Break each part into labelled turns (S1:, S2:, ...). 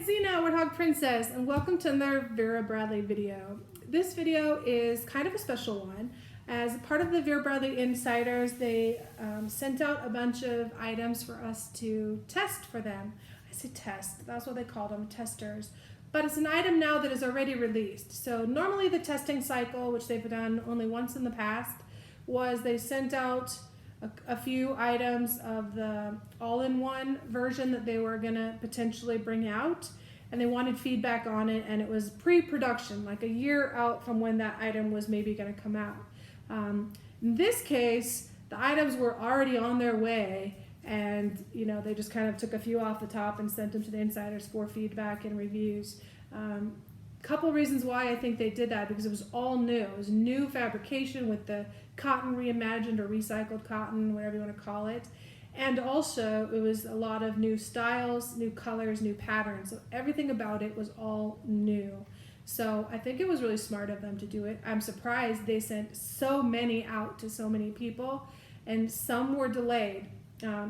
S1: Zena, Woodhog Princess, and welcome to another Vera Bradley video. This video is kind of a special one. As part of the Vera Bradley Insiders, they sent out a bunch of items for us to test for them. I say test, that's what they called them, testers. But it's an item now that is already released. So normally the testing cycle, which they've done only once in the past, was they sent out a few items of the all-in-one version that they were gonna potentially bring out, and they wanted feedback on it, and it was pre-production, like a year out from when that item was maybe gonna come out. In this case, the items were already on their way, and they just kind of took a few off the top and sent them to the insiders for feedback and reviews. Couple reasons why I think they did that, because it was all new. It was new fabrication with the cotton reimagined or recycled cotton, whatever you want to call it. And also it was a lot of new styles, new colors, new patterns. So everything about it was all new. So I think it was really smart of them to do it. I'm surprised they sent so many out to so many people, and some were delayed.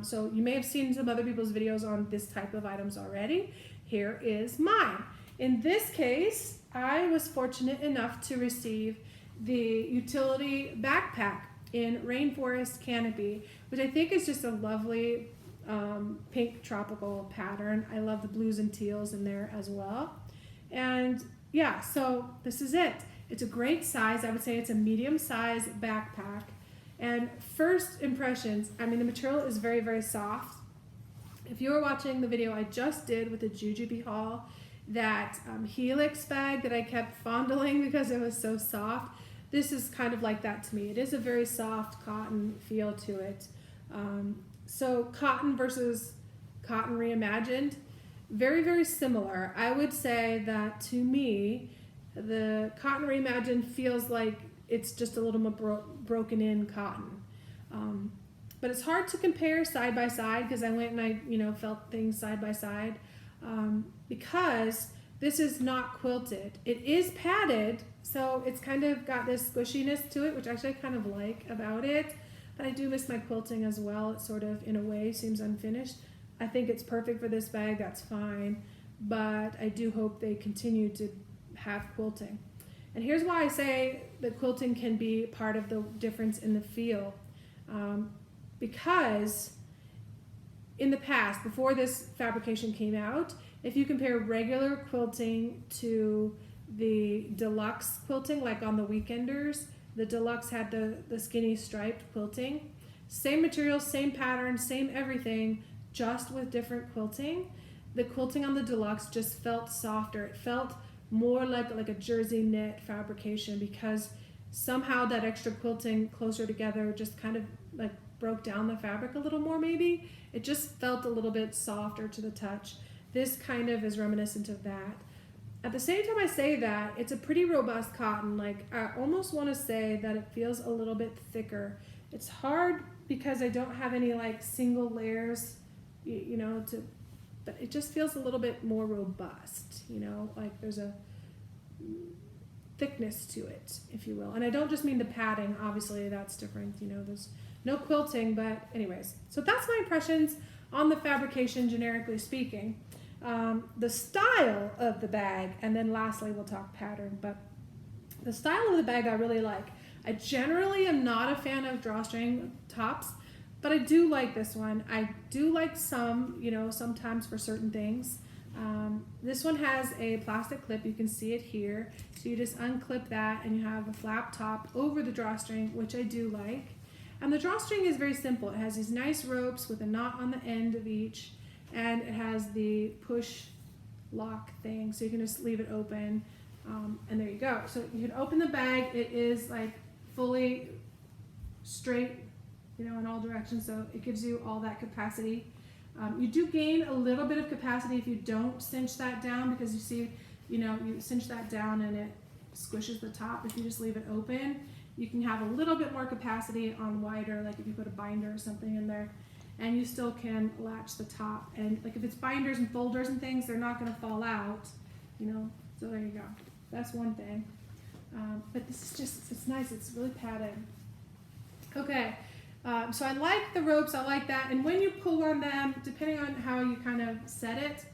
S1: So you may have seen some other people's videos on this type of items already. Here is mine. In this case, I was fortunate enough to receive the utility backpack in Rain Forest Canopy, which I think is just a lovely pink tropical pattern. I love the blues and teals in there as well. And yeah, so this is it. It's a great size. I would say it's a medium size backpack. And first impressions, I mean, the material is very, very soft. If you were watching the video I just did with the Jujube haul, that Helix bag that I kept fondling because it was so soft, this is kind of like that to me. It is a very soft cotton feel to it. So cotton versus cotton reimagined, very, very similar. I would say that to me, the cotton reimagined feels like it's just a little more broken in cotton. But it's hard to compare side by side, because I went and I felt things side by side. Because this is not quilted. It is padded, so it's kind of got this squishiness to it, which actually I kind of like about it. But I do miss my quilting as well. It sort of, in a way, seems unfinished. I think it's perfect for this bag, that's fine. But I do hope they continue to have quilting. And here's why I say that quilting can be part of the difference in the feel. Because in the past, before this fabrication came out, if you compare regular quilting to the deluxe quilting, like on the Weekenders, the deluxe had the skinny striped quilting. Same material, same pattern, same everything, just with different quilting. The quilting on the deluxe just felt softer. It felt more like a jersey knit fabrication, because somehow that extra quilting closer together just kind of like broke down the fabric a little more maybe. It just felt a little bit softer to the touch. This kind of is reminiscent of that. At the same time I say that, it's a pretty robust cotton. Like, I almost want to say that it feels a little bit thicker. It's hard because I don't have any like single layers, but it just feels a little bit more robust, like there's a thickness to it, if you will. And I don't just mean the padding, obviously that's different, there's no quilting, but anyways. So that's my impressions on the fabrication, generically speaking. The style of the bag, and then lastly we'll talk pattern, but the style of the bag I really like. I generally am not a fan of drawstring tops, but I do like this one. I do like some, sometimes for certain things. This one has a plastic clip, you can see it here. So you just unclip that and you have a flap top over the drawstring, which I do like. And the drawstring is very simple. It has these nice ropes with a knot on the end of each, and it has the push lock thing, so you can just leave it open, and there you go. So you can open the bag. It is like fully straight, in all directions, so it gives you all that capacity. You do gain a little bit of capacity if you don't cinch that down, because you see, you cinch that down and it squishes the top. If you just leave it open, you can have a little bit more capacity on wider, like if you put a binder or something in there, and you still can latch the top. And like if it's binders and folders and things, they're not going to fall out, so there you go. That's one thing. But this is just, it's nice. It's really padded. Okay. So I like the ropes, I like that. And when you pull on them, depending on how you kind of set it,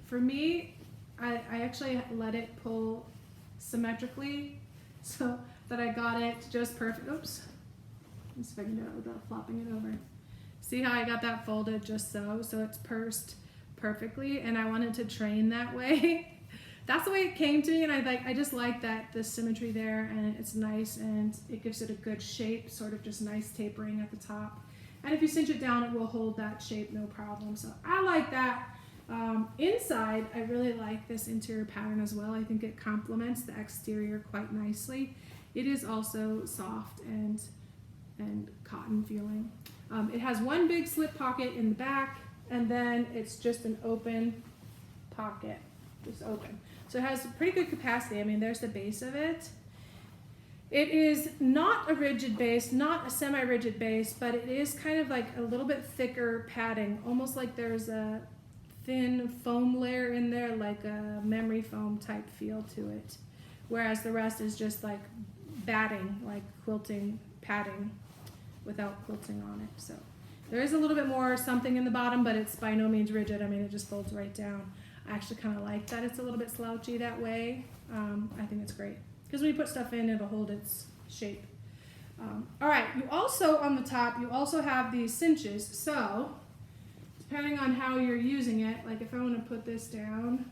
S1: For me, I actually let it pull symmetrically so that I got it just perfect. Oops. Let's see if I can do it without flopping it over. See how I got that folded just so it's pursed perfectly, and I wanted to train that way. That's the way it came to me, and I just like that the symmetry there, and it's nice, and it gives it a good shape, sort of just nice tapering at the top. And if you cinch it down, it will hold that shape no problem. So I like that. Inside, I really like this interior pattern as well. I think it complements the exterior quite nicely. It is also soft and cotton feeling. It has one big slip pocket in the back, and then it's just an open pocket, just open. So it has pretty good capacity. I mean, there's the base of it. It is not a rigid base, not a semi-rigid base, but it is kind of like a little bit thicker padding, almost like there's a thin foam layer in there, like a memory foam type feel to it. Whereas the rest is just like batting, like quilting padding without quilting on it. So there is a little bit more something in the bottom, but it's by no means rigid. I mean, it just folds right down. I actually kind of like that it's a little bit slouchy that way. I think it's great because when you put stuff in, it'll hold its shape. All right, you also, on the top, you also have these cinches. So depending on how you're using it, like if I want to put this down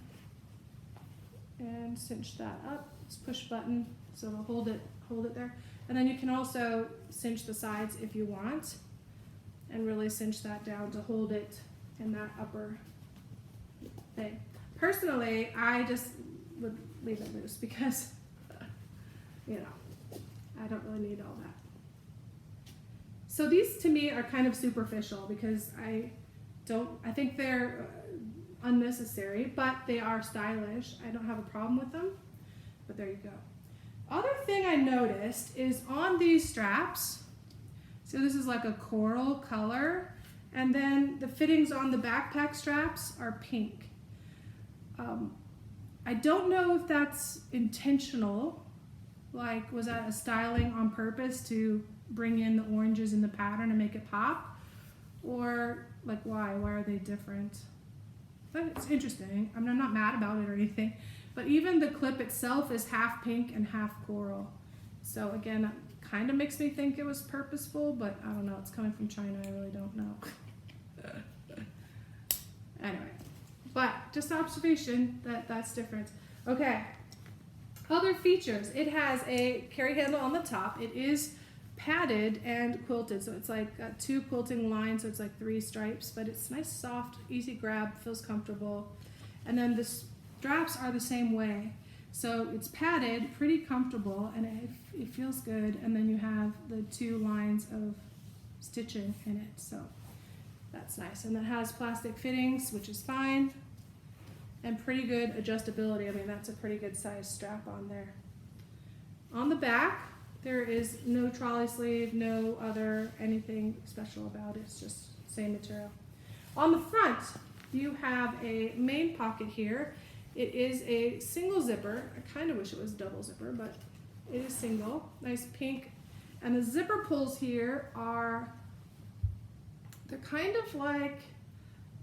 S1: and cinch that up, it's push button, so it'll hold it there. And then you can also cinch the sides if you want, and really cinch that down to hold it in that upper thing. Personally, I just would leave it loose because, you know, I don't really need all that. So these to me are kind of superficial because I think they're unnecessary, but they are stylish. I don't have a problem with them, but there you go. Other thing I noticed is on these straps, so this is like a coral color, and then the fittings on the backpack straps are pink. I don't know if that's intentional, like was that a styling on purpose to bring in the oranges in the pattern and make it pop, or like why are they different? But it's interesting. I mean, I'm not mad about it or anything, but even the clip itself is half pink and half coral. So again, that kind of makes me think it was purposeful, but I don't know. It's coming from China. I really don't know. Anyway, but just observation that's different. Okay. Other features. It has a carry handle on the top. It is padded and quilted, so it's like got two quilting lines, so it's like 3 stripes, but it's nice, soft, easy grab, feels comfortable. And then the straps are the same way, so it's padded, pretty comfortable, and it feels good. And then you have the 2 lines of stitching in it, so that's nice. And it has plastic fittings, which is fine, and pretty good adjustability. I mean, that's a pretty good size strap on there. On the back, there is no trolley sleeve, no other anything special about it. It's just same material. On the front, you have a main pocket here. It is a single zipper. I kind of wish it was double zipper, but it is single. Nice pink. And the zipper pulls here they're kind of like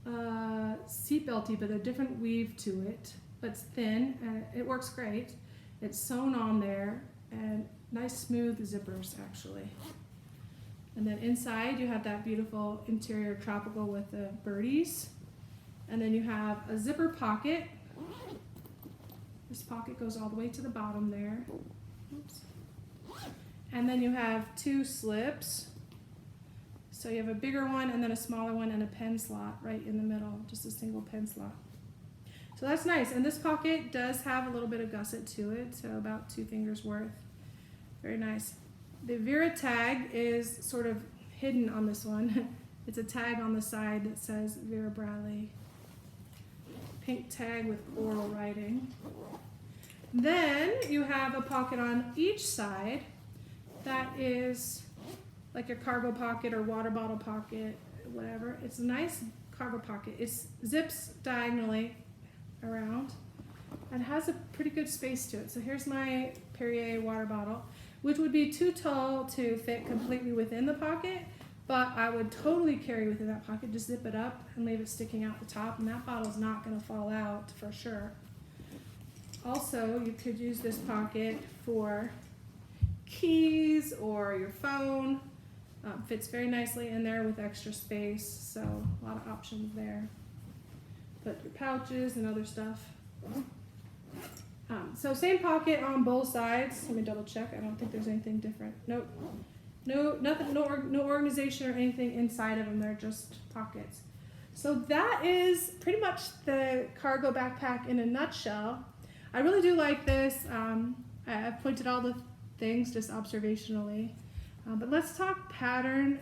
S1: seatbelty, but a different weave to it. But it's thin, and it works great. It's sewn on there, and nice smooth zippers actually. And then inside you have that beautiful interior tropical with the birdies. And then you have a zipper pocket. This pocket goes all the way to the bottom there. Oops. And then you have 2 slips. So you have a bigger one and then a smaller one and a pen slot right in the middle, just a single pen slot. So that's nice. And this pocket does have a little bit of gusset to it, so about 2 fingers worth. Very nice. The Vera tag is sort of hidden on this one. It's a tag on the side that says Vera Bradley. Pink tag with coral writing. Then you have a pocket on each side that is like your cargo pocket or water bottle pocket, whatever. It's a nice cargo pocket. It zips diagonally around and has a pretty good space to it. So here's my Perrier water bottle, which would be too tall to fit completely within the pocket, but I would totally carry within that pocket, just zip it up and leave it sticking out the top, and that bottle's not gonna fall out for sure. Also, you could use this pocket for keys or your phone. Fits very nicely in there with extra space, so a lot of options there. Put your pouches and other stuff. So same pocket on both sides. Let me double check. I don't think there's anything different. Nope. No, nothing. No organization or anything inside of them. They're just pockets. So that is pretty much the cargo backpack in a nutshell. I really do like this. I've pointed all the things just observationally. But let's talk pattern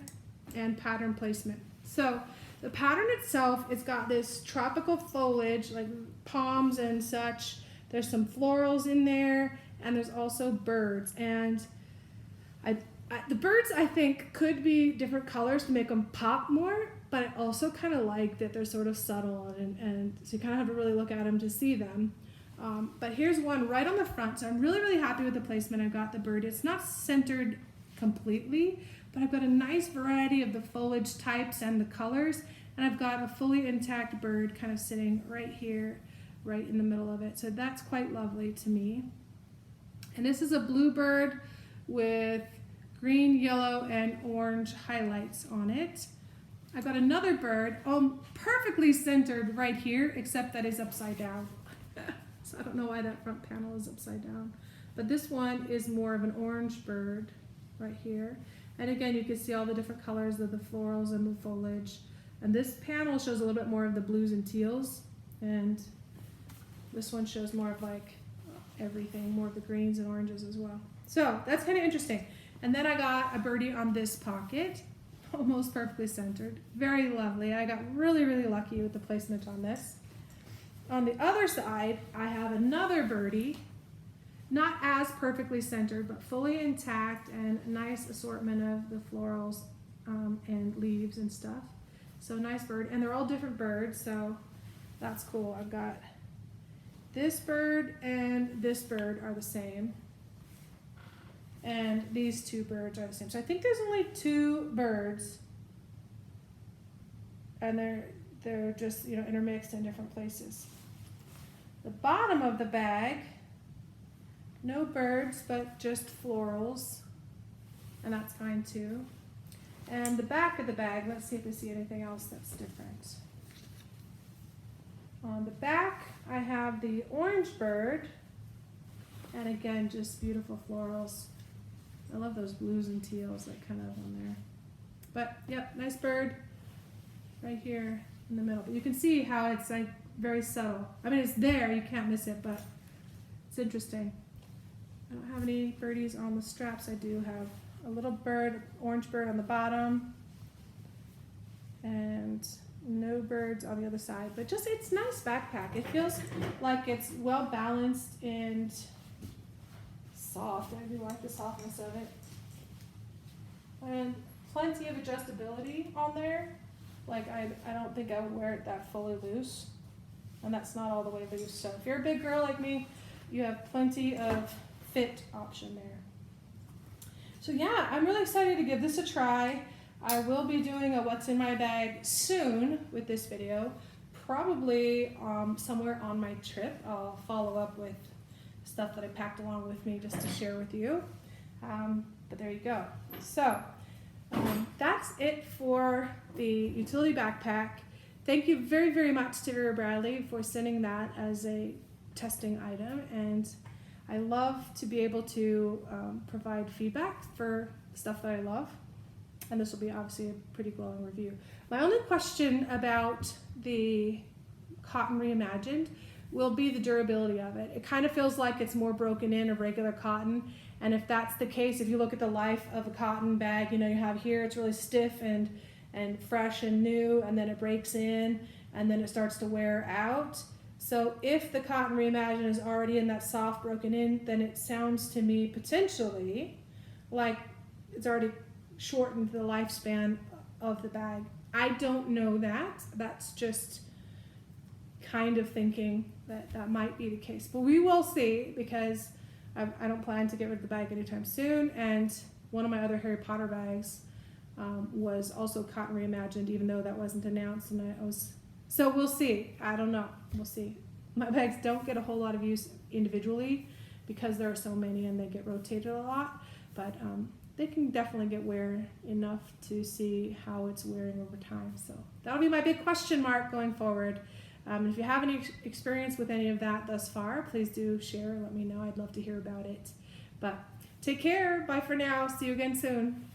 S1: and pattern placement. So the pattern itself, it's got this tropical foliage, like palms and such. There's some florals in there, and there's also birds. And the birds, I think, could be different colors to make them pop more, but I also kind of like that they're sort of subtle, and so you kind of have to really look at them to see them. But here's one right on the front, so I'm really, really happy with the placement. I've got the bird. It's not centered completely, but I've got a nice variety of the foliage types and the colors, and I've got a fully intact bird kind of sitting right here, right in the middle of it. So that's quite lovely to me. And this is a blue bird with green, yellow, and orange highlights on it. I've got another bird, perfectly centered right here, except that is upside down. So I don't know why that front panel is upside down. But this one is more of an orange bird right here. And again, you can see all the different colors of the florals and the foliage. And this panel shows a little bit more of the blues and teals. And this one shows more of like everything, more of the greens and oranges as well. So that's kind of interesting. And then I got a birdie on this pocket, almost perfectly centered. Very lovely. I got really, really lucky with the placement on this. On the other side, I have another birdie, not as perfectly centered, but fully intact, and a nice assortment of the florals and leaves and stuff. So nice bird, and they're all different birds, so that's cool. I've got this bird and this bird are the same, and these two birds are the same. So I think there's only two birds, and they're just, you know, intermixed in different places. The bottom of the bag, no birds, but just florals, and that's fine too. And the back of the bag, let's see if we see anything else that's different. On the back, I have the orange bird, and again, just beautiful florals. I love those blues and teals that kind of on there. But yep, nice bird right here in the middle. But you can see how it's like very subtle. I mean, it's there, you can't miss it, but it's interesting. I don't have any birdies on the straps. I do have a little bird, orange bird on the bottom, and no birds on the other side. But just, it's a nice backpack. It feels like it's well balanced and soft. I do like the softness of it. And plenty of adjustability on there. Like I don't think I would wear it that fully loose. And that's not all the way loose. So if you're a big girl like me, you have plenty of fit option there. So yeah, I'm really excited to give this a try. I will be doing a what's in my bag soon with this video, probably somewhere on my trip. I'll follow up with stuff that I packed along with me just to share with you. But there you go. So that's it for the utility backpack. Thank you very, very much to Vera Bradley for sending that as a testing item, and I love to be able to provide feedback for stuff that I love, and this will be obviously a pretty glowing review. My only question about the cotton reimagined will be the durability of it. It kind of feels like it's more broken in of regular cotton, and if that's the case, if you look at the life of a cotton bag, you know, you have here it's really stiff and fresh and new, and then it breaks in, and then it starts to wear out. So if the cotton reimagined is already in that soft broken in, then it sounds to me potentially like it's already shortened the lifespan of the bag. I don't know that. That's just kind of thinking that that might be the case. But we will see, because I don't plan to get rid of the bag anytime soon, and one of my other Harry Potter bags was also Cotton Reimagined, even though that wasn't announced. And so we'll see. I don't know. We'll see. My bags don't get a whole lot of use individually because there are so many and they get rotated a lot, but they can definitely get wear enough to see how it's wearing over time. So that'll be my big question mark going forward. If you have any experience with any of that thus far, please do share. Let me know. I'd love to hear about it. But take care. Bye for now. See you again soon.